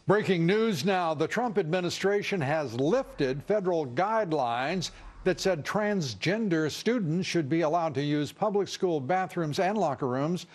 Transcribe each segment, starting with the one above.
Breaking news now. The Trump administration has lifted federal guidelines that said transgender students should be allowed to use public school bathrooms and locker rooms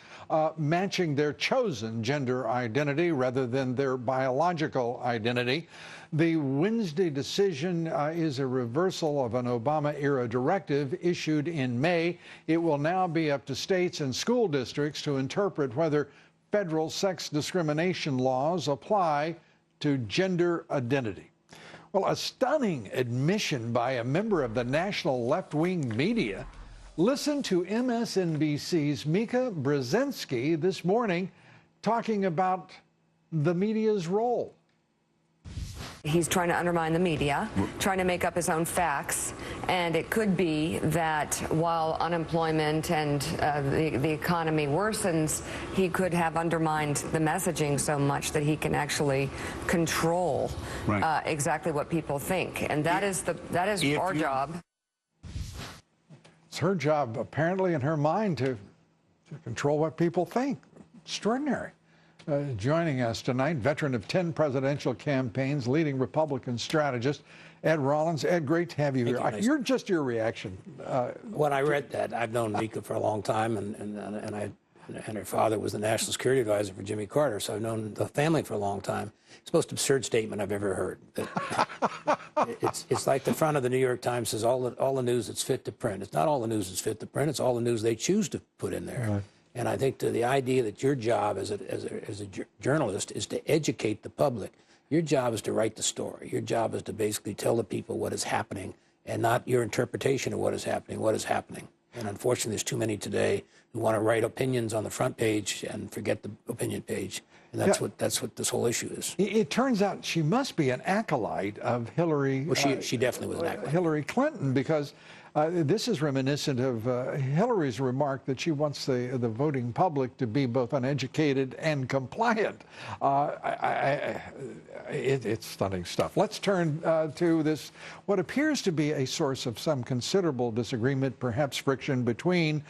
matching their chosen gender identity rather than their biological identity. The Wednesday decision is a reversal of an Obama-era directive issued in May. It will now be up to states and school districts to interpret whether federal sex discrimination laws apply to gender identity. Well, a stunning admission by a member of the national left-wing media. Listen to MSNBC's Mika Brzezinski this morning talking about the media's role. He's trying to undermine the media, trying to make up his own facts, and it could be that while unemployment and the economy worsens, he could have undermined the messaging so much that he can actually control exactly what people think, and that is our job. It's her job, apparently, in her mind, to control what people think. Extraordinary. Joining us tonight, veteran of 10 presidential campaigns, leading Republican strategist, Ed Rollins. Ed, great to have you here. Your reaction. When I read that, I've known Mika for a long time, and her father was the national security advisor for Jimmy Carter, so I've known the family for a long time. It's the most absurd statement I've ever heard. It's like the front of the New York Times says all the news that's fit to print. It's not all the news that's fit to print. It's all the news they choose to put in there. Right. And I think the idea that your job as a journalist is to educate the public. Your job is to write the story. Your job is to basically tell the people what is happening and not your interpretation of what is happening. And unfortunately, there's too many today who want to write opinions on the front page and forget the opinion page. And that's what this whole issue is. It turns out she must be an acolyte of Hillary. Well, she definitely was an acolyte. Hillary Clinton, because this is reminiscent of Hillary's remark that she wants the voting public to be both uneducated and compliant. It's stunning stuff. Let's turn to this, what appears to be a source of some considerable disagreement, perhaps friction between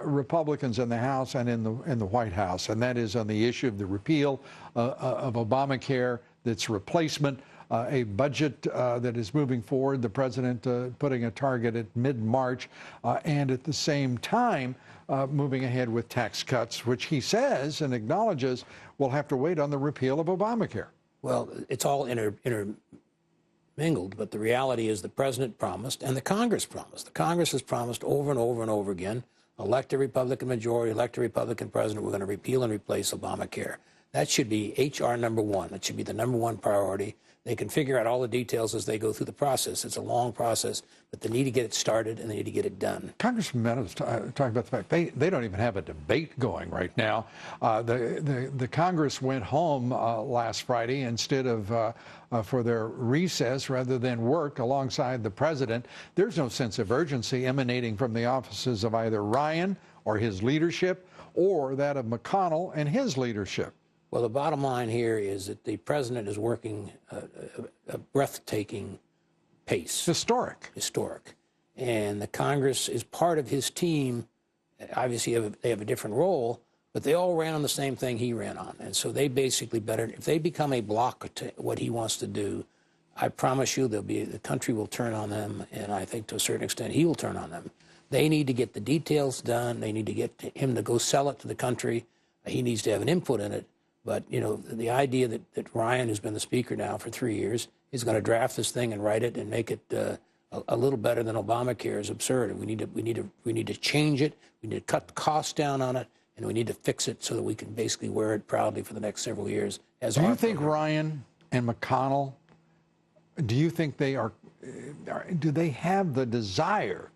Republicans in the House and in the White House, and that is on the issue of the repeal of Obamacare, its replacement. A budget that is moving forward, the president putting a target at mid-March, and at the same time moving ahead with tax cuts, which he says and acknowledges will have to wait on the repeal of Obamacare. Well, it's all intermingled, but the reality is the president promised and the Congress promised. The Congress has promised over and over and over again, elect a Republican majority, elect a Republican president, we're going to repeal and replace Obamacare. That should be HR #1. That should be the #1 priority. They can figure out all the details as they go through the process. It's a long process, but they need to get it started and they need to get it done. Congressman Meadows talking about the fact they don't even have a debate going right now. The Congress went home last Friday instead of for their recess rather than work alongside the president. There's no sense of urgency emanating from the offices of either Ryan or his leadership or that of McConnell and his leadership. Well, the bottom line here is that the president is working a breathtaking pace. Historic. And the Congress is part of his team. Obviously, they have a different role, but they all ran on the same thing he ran on. And so they basically if they become a block to what he wants to do, I promise you the country will turn on them, and I think to a certain extent he will turn on them. They need to get the details done. They need to get him to go sell it to the country. He needs to have an input in it. But, you know, the idea that Ryan, who's been the speaker now for 3 years, is going to draft this thing and write it and make it a little better than Obamacare is absurd. We need to change it. We need to cut the costs down on it, and we need to fix it so that we can basically wear it proudly for the next several years. Do you think Ryan and McConnell, do you think do they have the desire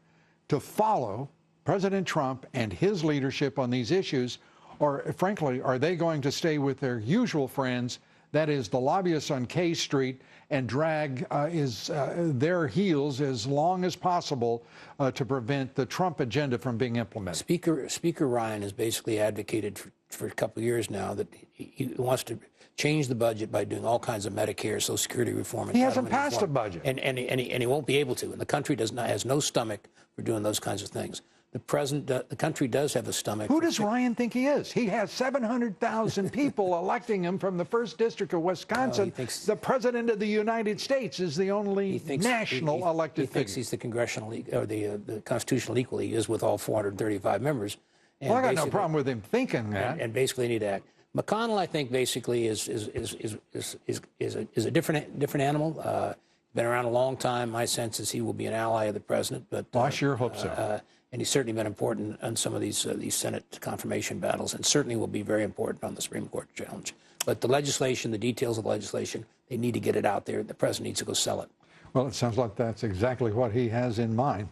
to follow President Trump and his leadership on these issues? Or, frankly, are they going to stay with their usual friends, that is, the lobbyists on K Street, and drag their heels as long as possible to prevent the Trump agenda from being implemented? Speaker Ryan has basically advocated for a couple of years now that he wants to change the budget by doing all kinds of Medicare, Social Security reform. He hasn't passed a budget. And he won't be able to. And the country has no stomach for doing those kinds of things. the country does have a stomach. Who does Ryan think he is? He has 700,000 people electing him from the 1st District of Wisconsin. The President of the United States is the only national elected figure. He thinks he's the congressional, or the constitutional equal he is with all 435 members. And well, I got no problem with him thinking that. And basically need to act. McConnell, I think, basically is a different animal. Been around a long time. My sense is he will be an ally of the president. But well, I sure hope so. And he's certainly been important on some of these Senate confirmation battles, and certainly will be very important on the Supreme Court challenge. But the legislation, the details of the legislation, they need to get it out there. The president needs to go sell it. Well, it sounds like that's exactly what he has in mind.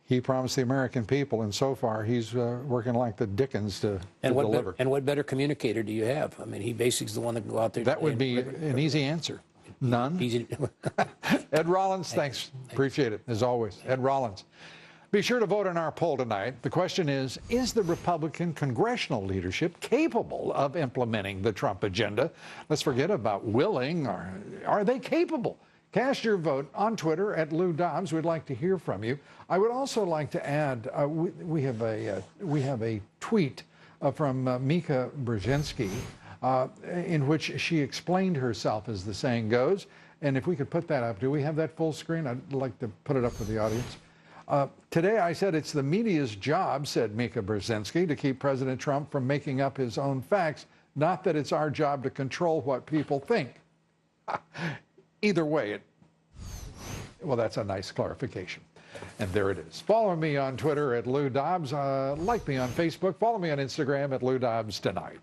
He promised the American people, and so far he's working like the Dickens to deliver. And what better communicator do you have? I mean, he basically is the one that can go out there. That would be an easy answer. None. Easy. Ed Rollins, thanks. Appreciate it, as always. Ed Rollins. Be sure to vote in our poll tonight. The question is the Republican congressional leadership capable of implementing the Trump agenda? Let's forget about willing. Are they capable? Cast your vote on Twitter at Lou Dobbs. We'd like to hear from you. I would also like to add, we have a tweet from Mika Brzezinski in which she explained herself, as the saying goes. And if we could put that up, do we have that full screen? I'd like to put it up for the audience. Today I said it's the media's job, said Mika Brzezinski, to keep President Trump from making up his own facts, not that it's our job to control what people think. Either way, well, that's a nice clarification. And there it is. Follow me on Twitter at Lou Dobbs. Like me on Facebook. Follow me on Instagram at Lou Dobbs Tonight.